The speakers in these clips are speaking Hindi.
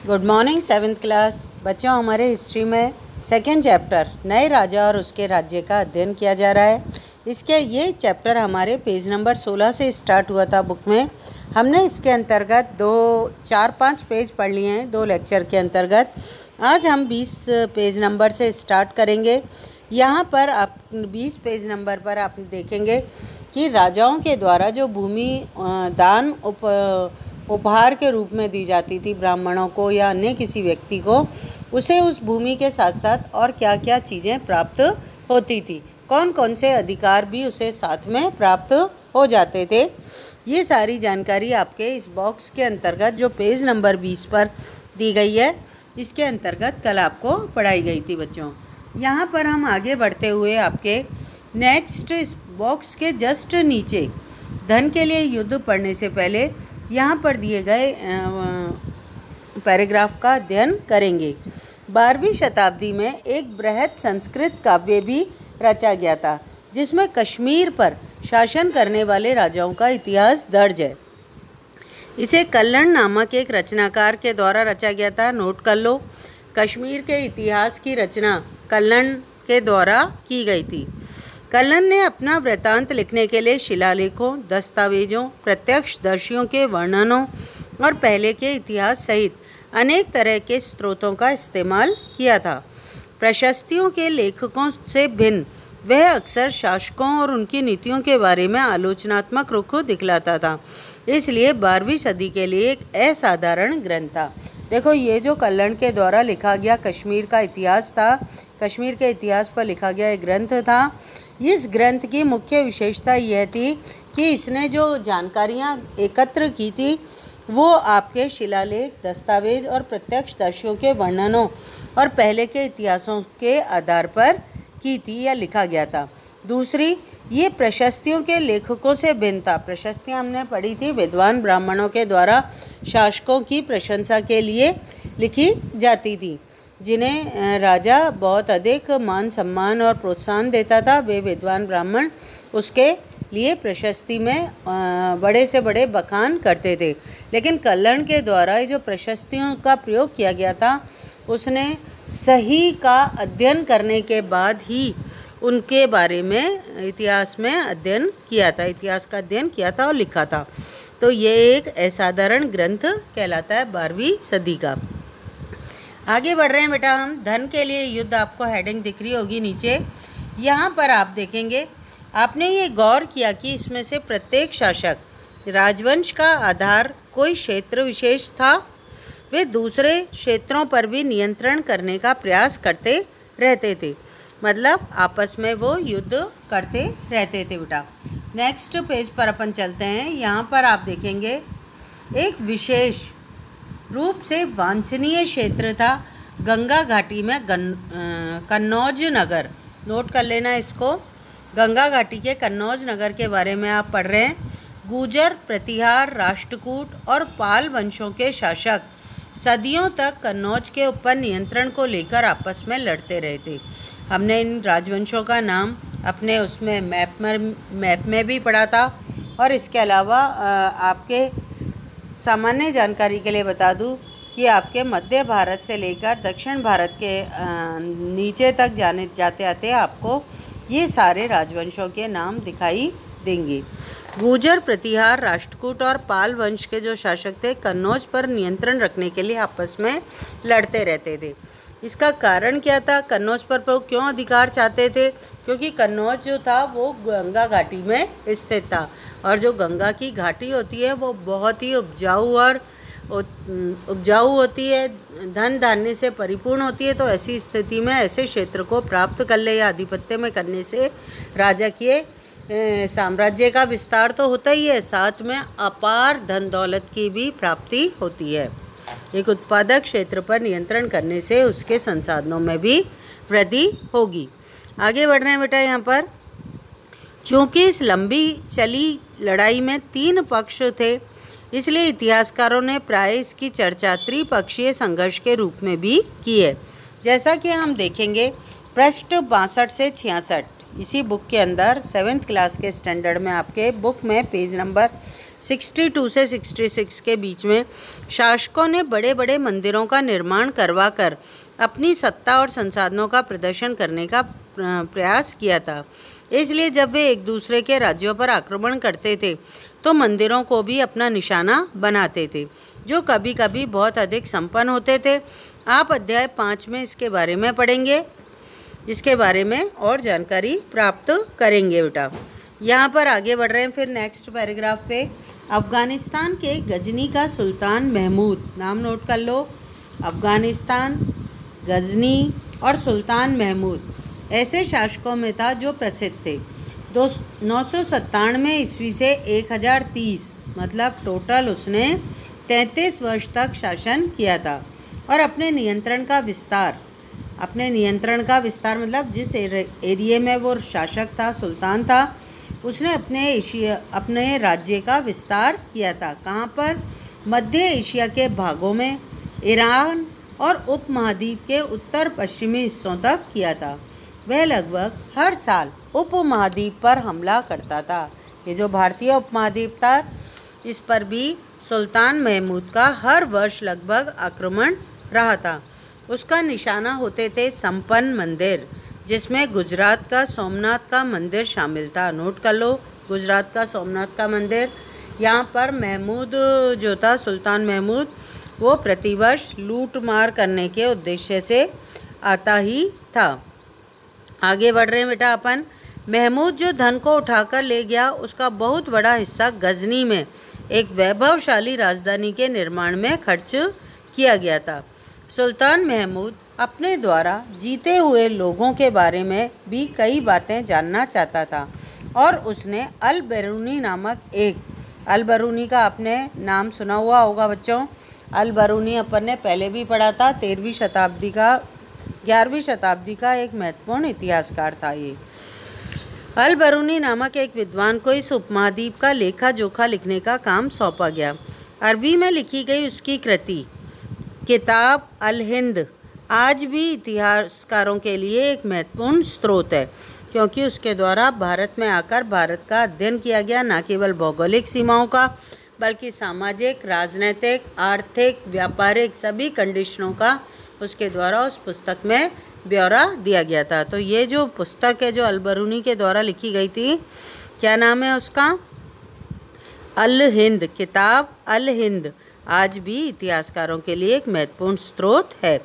गुड मॉर्निंग सेवन्थ क्लास बच्चों। हमारे हिस्ट्री में सेकेंड चैप्टर नए राजा और उसके राज्य का अध्ययन किया जा रहा है। इसके ये चैप्टर हमारे पेज नंबर 16 से स्टार्ट हुआ था बुक में। हमने इसके अंतर्गत 4-5 पेज पढ़ लिए हैं 2 लेक्चर के अंतर्गत। आज हम 20 पेज नंबर से स्टार्ट करेंगे। यहाँ पर आप 20 पेज नंबर पर आप देखेंगे कि राजाओं के द्वारा जो भूमि दान उपहार के रूप में दी जाती थी ब्राह्मणों को या अन्य किसी व्यक्ति को, उसे उस भूमि के साथ साथ और क्या क्या चीज़ें प्राप्त होती थी, कौन कौन से अधिकार भी उसे साथ में प्राप्त हो जाते थे। ये सारी जानकारी आपके इस बॉक्स के अंतर्गत जो पेज नंबर 20 पर दी गई है, इसके अंतर्गत कल आपको पढ़ाई गई थी बच्चों। यहाँ पर हम आगे बढ़ते हुए आपके नेक्स्ट इस बॉक्स के जस्ट नीचे धन के लिए युद्ध पढ़ने से पहले यहाँ पर दिए गए पैराग्राफ का अध्ययन करेंगे। 12वीं शताब्दी में एक बृहद संस्कृत काव्य भी रचा गया था जिसमें कश्मीर पर शासन करने वाले राजाओं का इतिहास दर्ज है। इसे कल्लण नामक एक रचनाकार के द्वारा रचा गया था। नोट कर लो, कश्मीर के इतिहास की रचना कल्लण के द्वारा की गई थी। कल्लण ने अपना वृत्तांत लिखने के लिए शिलालेखों, दस्तावेजों, प्रत्यक्षदर्शियों के वर्णनों और पहले के इतिहास सहित अनेक तरह के स्रोतों का इस्तेमाल किया था। प्रशस्तियों के लेखकों से भिन्न वह अक्सर शासकों और उनकी नीतियों के बारे में आलोचनात्मक रुख दिखलाता था, इसलिए 12वीं सदी के लिए एक असाधारण ग्रंथ था। देखो, ये जो कल्लण के द्वारा लिखा गया कश्मीर का इतिहास था, कश्मीर के इतिहास पर लिखा गया एक ग्रंथ था। इस ग्रंथ की मुख्य विशेषता यह थी कि इसने जो जानकारियाँ एकत्र की थी वो आपके शिलालेख, दस्तावेज और प्रत्यक्षदर्शियों के वर्णनों और पहले के इतिहासों के आधार पर की थी या लिखा गया था। दूसरी, ये प्रशस्तियों के लेखकों से भिन्न था। प्रशस्तियाँ हमने पढ़ी थी विद्वान ब्राह्मणों के द्वारा शासकों की प्रशंसा के लिए लिखी जाती थी, जिन्हें राजा बहुत अधिक मान सम्मान और प्रोत्साहन देता था। वे विद्वान ब्राह्मण उसके लिए प्रशस्ति में बड़े से बड़े बखान करते थे। लेकिन कल्लण के द्वारा ये जो प्रशस्तियों का प्रयोग किया गया था, उसने सही का अध्ययन करने के बाद ही उनके बारे में इतिहास में अध्ययन किया था, इतिहास का अध्ययन किया था और लिखा था। तो ये एक असाधारण ग्रंथ कहलाता है 12वीं सदी का। आगे बढ़ रहे हैं बेटा हम। धन के लिए युद्ध, आपको हेडिंग दिख रही होगी नीचे। यहाँ पर आप देखेंगे, आपने ये गौर किया कि इसमें से प्रत्येक शासक राजवंश का आधार कोई क्षेत्र विशेष था। वे दूसरे क्षेत्रों पर भी नियंत्रण करने का प्रयास करते रहते थे, मतलब आपस में वो युद्ध करते रहते थे बेटा। नेक्स्ट पेज पर अपन चलते हैं। यहाँ पर आप देखेंगे एक विशेष रूप से वांछनीय क्षेत्र था गंगा घाटी में कन्नौज नगर। नोट कर लेना इसको, गंगा घाटी के कन्नौज नगर के बारे में आप पढ़ रहे हैं। गुर्जर, प्रतिहार, राष्ट्रकूट और पाल वंशों के शासक सदियों तक कन्नौज के ऊपर नियंत्रण को लेकर आपस में लड़ते रहे थे। हमने इन राजवंशों का नाम अपने उसमें मैप में भी पढ़ा था। और इसके अलावा आपके सामान्य जानकारी के लिए बता दूं कि आपके मध्य भारत से लेकर दक्षिण भारत के नीचे तक जाते आते आपको ये सारे राजवंशों के नाम दिखाई देंगे। गुर्जर, प्रतिहार, राष्ट्रकूट और पाल वंश के जो शासक थे कन्नौज पर नियंत्रण रखने के लिए आपस में लड़ते रहते थे। इसका कारण क्या था? कन्नौज पर वो क्यों अधिकार चाहते थे? क्योंकि कन्नौज जो था वो गंगा घाटी में स्थित था, और जो गंगा की घाटी होती है वो बहुत ही उपजाऊ होती है, धन धान्य से परिपूर्ण होती है। तो ऐसी स्थिति में ऐसे क्षेत्र को प्राप्त कर ले या आधिपत्य में करने से राजा के साम्राज्य का विस्तार तो होता ही है, साथ में अपार धन दौलत की भी प्राप्ति होती है। एक उत्पादक क्षेत्र पर नियंत्रण करने से उसके संसाधनों में भी वृद्धि होगी। आगे बढ़ रहे हैं बेटा यहाँ पर। चूँकि इस लंबी चली लड़ाई में 3 पक्ष थे, इसलिए इतिहासकारों ने प्राय इसकी चर्चा त्रिपक्षीय संघर्ष के रूप में भी की है। जैसा कि हम देखेंगे पृष्ठ 62 से 66 इसी बुक के अंदर 7th क्लास के स्टैंडर्ड में आपके बुक में पेज नंबर 62 से 66 के बीच में शासकों ने बड़े बड़े मंदिरों का निर्माण करवाकर अपनी सत्ता और संसाधनों का प्रदर्शन करने का प्रयास किया था। इसलिए जब वे एक दूसरे के राज्यों पर आक्रमण करते थे तो मंदिरों को भी अपना निशाना बनाते थे, जो कभी कभी बहुत अधिक संपन्न होते थे। आप अध्याय 5 में इसके बारे में पढ़ेंगे, इसके बारे में और जानकारी प्राप्त करेंगे बेटा। यहाँ पर आगे बढ़ रहे हैं फिर नेक्स्ट पैराग्राफ पे। अफ़गानिस्तान के गजनी का सुल्तान महमूद, नाम नोट कर लो, अफ़गानिस्तान, गजनी और सुल्तान महमूद ऐसे शासकों में था जो प्रसिद्ध थे। 997 ईस्वी से 1030 मतलब टोटल उसने 33 वर्ष तक शासन किया था और अपने नियंत्रण का विस्तार मतलब जिस एरिया में वो शासक था, सुल्तान था, उसने अपने राज्य का विस्तार किया था। कहाँ पर? मध्य एशिया के भागों में, ईरान और उपमहाद्वीप के उत्तर पश्चिमी हिस्सों तक किया था। वह लगभग हर साल उपमहाद्वीप पर हमला करता था। ये जो भारतीय उपमहाद्वीप था, इस पर भी सुल्तान महमूद का हर वर्ष लगभग आक्रमण रहा था। उसका निशाना होते थे संपन्न मंदिर, जिसमें गुजरात का सोमनाथ का मंदिर शामिल था। नोट कर लो, गुजरात का सोमनाथ का मंदिर। यहाँ पर महमूद जो था, सुल्तान महमूद, वो प्रतिवर्ष लूट मार करने के उद्देश्य से आता ही था। आगे बढ़ रहे हैं बेटा अपन। महमूद जो धन को उठाकर ले गया, उसका बहुत बड़ा हिस्सा गजनी में एक वैभवशाली राजधानी के निर्माण में खर्च किया गया था। सुल्तान महमूद अपने द्वारा जीते हुए लोगों के बारे में भी कई बातें जानना चाहता था और उसने अल बरूनी नामक अल बरूनी का आपने नाम सुना हुआ होगा बच्चों। अल बरूनी अपन ने पहले भी पढ़ा था, 11वीं शताब्दी का एक महत्वपूर्ण इतिहासकार था। ये अल बरूनी नामक एक विद्वान को इस उपमहाद्वीप का लेखा जोखा लिखने का काम सौंपा गया। अरबी में लिखी गई उसकी कृति किताब अल हिंद आज भी इतिहासकारों के लिए एक महत्वपूर्ण स्रोत है, क्योंकि उसके द्वारा भारत में आकर भारत का अध्ययन किया गया, न केवल भौगोलिक सीमाओं का बल्कि सामाजिक, राजनीतिक, आर्थिक, व्यापारिक सभी कंडीशनों का उसके द्वारा उस पुस्तक में ब्यौरा दिया गया था। तो ये जो पुस्तक है जो अल बरूनी के द्वारा लिखी गई थी, क्या नाम है उसका? अल हिंद, किताब अल हिंद आज भी इतिहासकारों के लिए एक महत्वपूर्ण स्रोत है।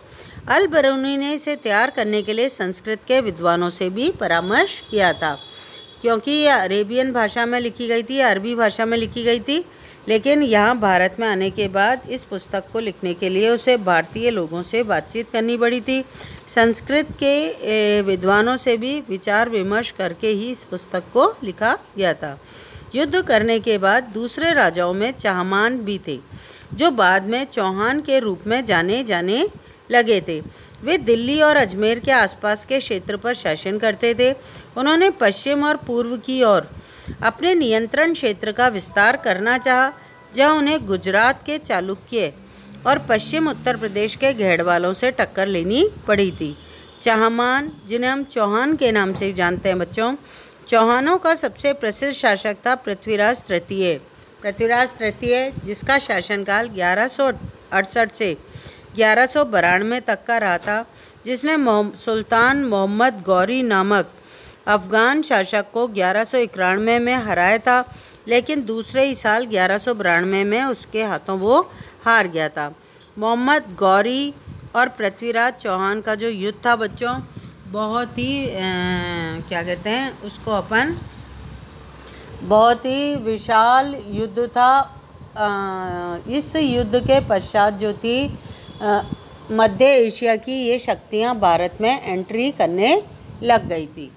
अल बरूनी ने इसे तैयार करने के लिए संस्कृत के विद्वानों से भी परामर्श किया था, क्योंकि ये अरेबियन भाषा में लिखी गई थी, अरबी भाषा में लिखी गई थी। लेकिन यहाँ भारत में आने के बाद इस पुस्तक को लिखने के लिए उसे भारतीय लोगों से बातचीत करनी पड़ी थी। संस्कृत के विद्वानों से भी विचार विमर्श करके ही इस पुस्तक को लिखा गया था। युद्ध करने के बाद दूसरे राजाओं में चाहमान भी थे, जो बाद में चौहान के रूप में जाने लगे थे। वे दिल्ली और अजमेर के आसपास के क्षेत्र पर शासन करते थे। उन्होंने पश्चिम और पूर्व की ओर अपने नियंत्रण क्षेत्र का विस्तार करना चाहा, जहां उन्हें गुजरात के चालुक्य और पश्चिम उत्तर प्रदेश के घेड़वालों से टक्कर लेनी पड़ी थी। चाहमान, जिन्हें हम चौहान के नाम से जानते हैं बच्चों, चौहानों का सबसे प्रसिद्ध शासक था पृथ्वीराज तृतीय, जिसका शासनकाल 1168 से 1192 तक का रहा था, जिसने सुल्तान मोहम्मद गौरी नामक अफ़गान शासक को 1191 में हराया था, लेकिन दूसरे ही साल 1192 में उसके हाथों वो हार गया था। मोहम्मद गौरी और पृथ्वीराज चौहान का जो युद्ध था बच्चों, बहुत ही क्या कहते हैं उसको अपन, बहुत ही विशाल युद्ध था। इस युद्ध के पश्चात जो थी मध्य एशिया की ये शक्तियाँ भारत में एंट्री करने लग गई थी।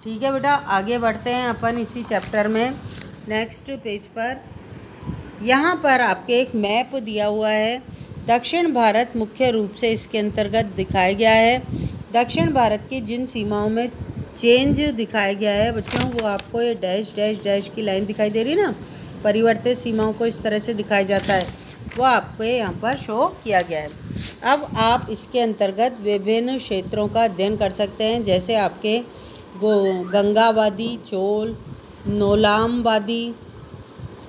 ठीक है बेटा, आगे बढ़ते हैं अपन इसी चैप्टर में नेक्स्ट पेज पर। यहाँ पर आपके एक मैप दिया हुआ है। दक्षिण भारत मुख्य रूप से इसके अंतर्गत दिखाया गया है। दक्षिण भारत की जिन सीमाओं में चेंज दिखाया गया है बच्चों, वो आपको ये डैश डैश डैश की लाइन दिखाई दे रही ना, परिवर्तित सीमाओं को इस तरह से दिखाया जाता है, वो आपको यहाँ पर शो किया गया है। अब आप इसके अंतर्गत विभिन्न क्षेत्रों का अध्ययन कर सकते हैं, जैसे आपके गंगावादी, चोल, नोलामवादी,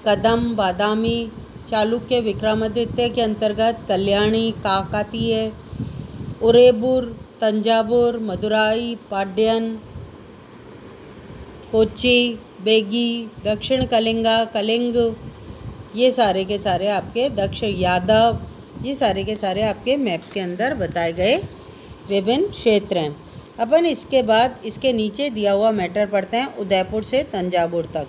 कदम, बादामी, चालुक्य, विक्रमादित्य के अंतर्गत कल्याणी, काकतीय, उरेबुर, तंजावुर, मदुराई, पाड्यन, कोच्चि, बेगी, दक्षिण कलिंगा, कलिंग, ये सारे के सारे आपके दक्षिण यादव, ये सारे के सारे आपके मैप के अंदर बताए गए विभिन्न क्षेत्र हैं। अपन इसके बाद इसके नीचे दिया हुआ मैटर पढ़ते हैं, उदयपुर से तंजावुर तक।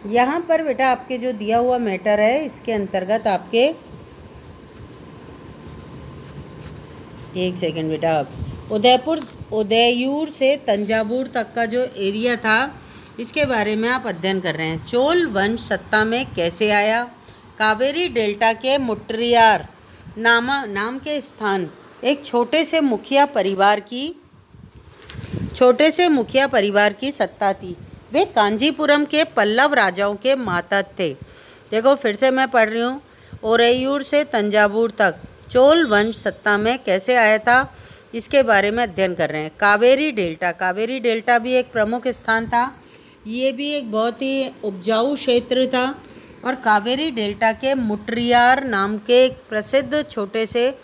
यहाँ पर बेटा आपके जो दिया हुआ मैटर है इसके अंतर्गत आपके, एक सेकंड बेटा, उदयपुर से तंजावुर तक का जो एरिया था इसके बारे में आप अध्ययन कर रहे हैं। चोल वंश सत्ता में कैसे आया, कावेरी डेल्टा के मुट्टियार नाम के स्थान एक छोटे से मुखिया परिवार की सत्ता थी। वे कांजीपुरम के पल्लव राजाओं के मातहत थे। देखो फिर से मैं पढ़ रही हूँ, ओरेयूर से तंजावुर तक चोल वंश सत्ता में कैसे आया था इसके बारे में अध्ययन कर रहे हैं। कावेरी डेल्टा भी एक प्रमुख स्थान था, ये भी एक बहुत ही उपजाऊ क्षेत्र था और कावेरी डेल्टा के मुट्टियार नाम के एक प्रसिद्ध छोटे से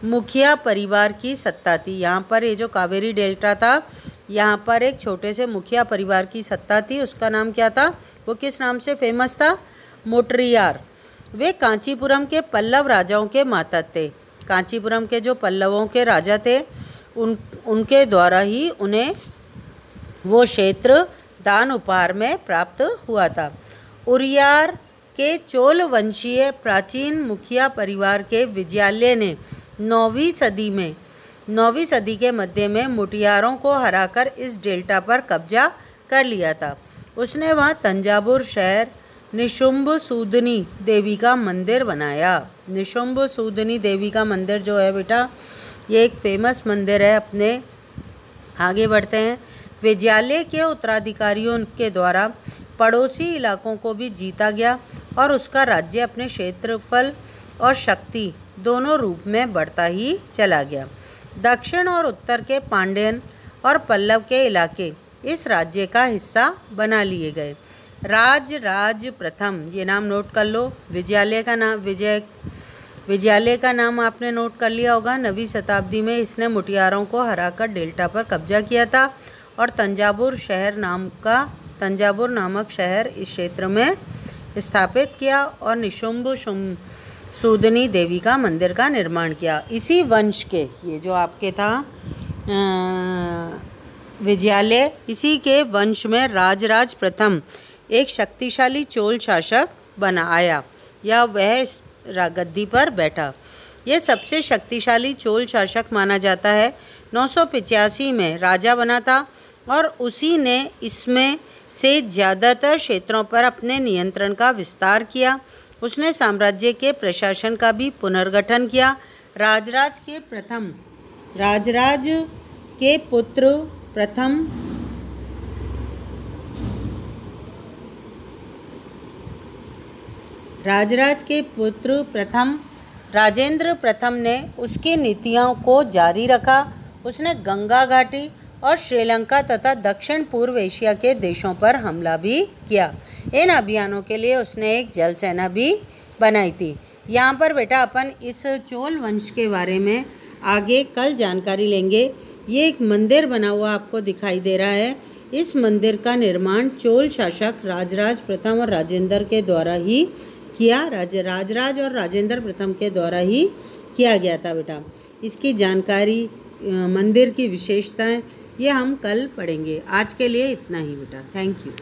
मुखिया परिवार की सत्ता थी। यहाँ पर ये जो कावेरी डेल्टा था यहाँ पर एक छोटे से मुखिया परिवार की सत्ता थी, उसका नाम क्या था, वो किस नाम से फेमस था, मुट्टियार। वे कांचीपुरम के पल्लव राजाओं के मातहत थे। कांचीपुरम के जो पल्लवों के राजा थे उनके द्वारा ही उन्हें वो क्षेत्र दान उपहार में प्राप्त हुआ था। उरियार के चोल वंशीय प्राचीन मुखिया परिवार के विजयालय ने 9वीं सदी के मध्य में मुटियारों को हराकर इस डेल्टा पर कब्जा कर लिया था। उसने वहाँ तंजावुर शहर निशुंभ सूदनी देवी का मंदिर बनाया। निशुंभ सूदनी देवी का मंदिर जो है बेटा ये एक फेमस मंदिर है। अपने आगे बढ़ते हैं। विजयालय के उत्तराधिकारियों के द्वारा पड़ोसी इलाकों को भी जीता गया और उसका राज्य अपने क्षेत्रफल और शक्ति दोनों रूप में बढ़ता ही चला गया। दक्षिण और उत्तर के पांड्यन और पल्लव के इलाके इस राज्य का हिस्सा बना लिए गए। राज प्रथम, ये नाम नोट कर लो। विजयालय का नाम आपने नोट कर लिया होगा। 9वीं शताब्दी में इसने मुटियारों को हराकर डेल्टा पर कब्जा किया था और तंजावुर नामक शहर इस क्षेत्र में स्थापित किया और निशुंभ सूदनी देवी का मंदिर का निर्माण किया। इसी वंश के, ये जो आपके था विजयालय, इसी के वंश में राजराज प्रथम एक शक्तिशाली चोल शासक बना आया या वह गद्दी पर बैठा। यह सबसे शक्तिशाली चोल शासक माना जाता है। 985 में राजा बना था और उसी ने इसमें से ज़्यादातर क्षेत्रों पर अपने नियंत्रण का विस्तार किया। उसने साम्राज्य के प्रशासन का भी पुनर्गठन किया। राजराज के पुत्र प्रथम राजेंद्र प्रथम ने उसकी नीतियों को जारी रखा। उसने गंगा घाटी और श्रीलंका तथा दक्षिण पूर्व एशिया के देशों पर हमला भी किया। इन अभियानों के लिए उसने एक जल सेना भी बनाई थी। यहाँ पर बेटा अपन इस चोल वंश के बारे में आगे कल जानकारी लेंगे। ये एक मंदिर बना हुआ आपको दिखाई दे रहा है। इस मंदिर का निर्माण चोल शासक राजराज प्रथम और राजेंद्र के द्वारा ही किया। राजराज और राजेंद्र प्रथम के द्वारा ही किया गया था बेटा। इसकी जानकारी, मंदिर की विशेषताएं, ये हम कल पढ़ेंगे। आज के लिए इतना ही बेटा। Thank you.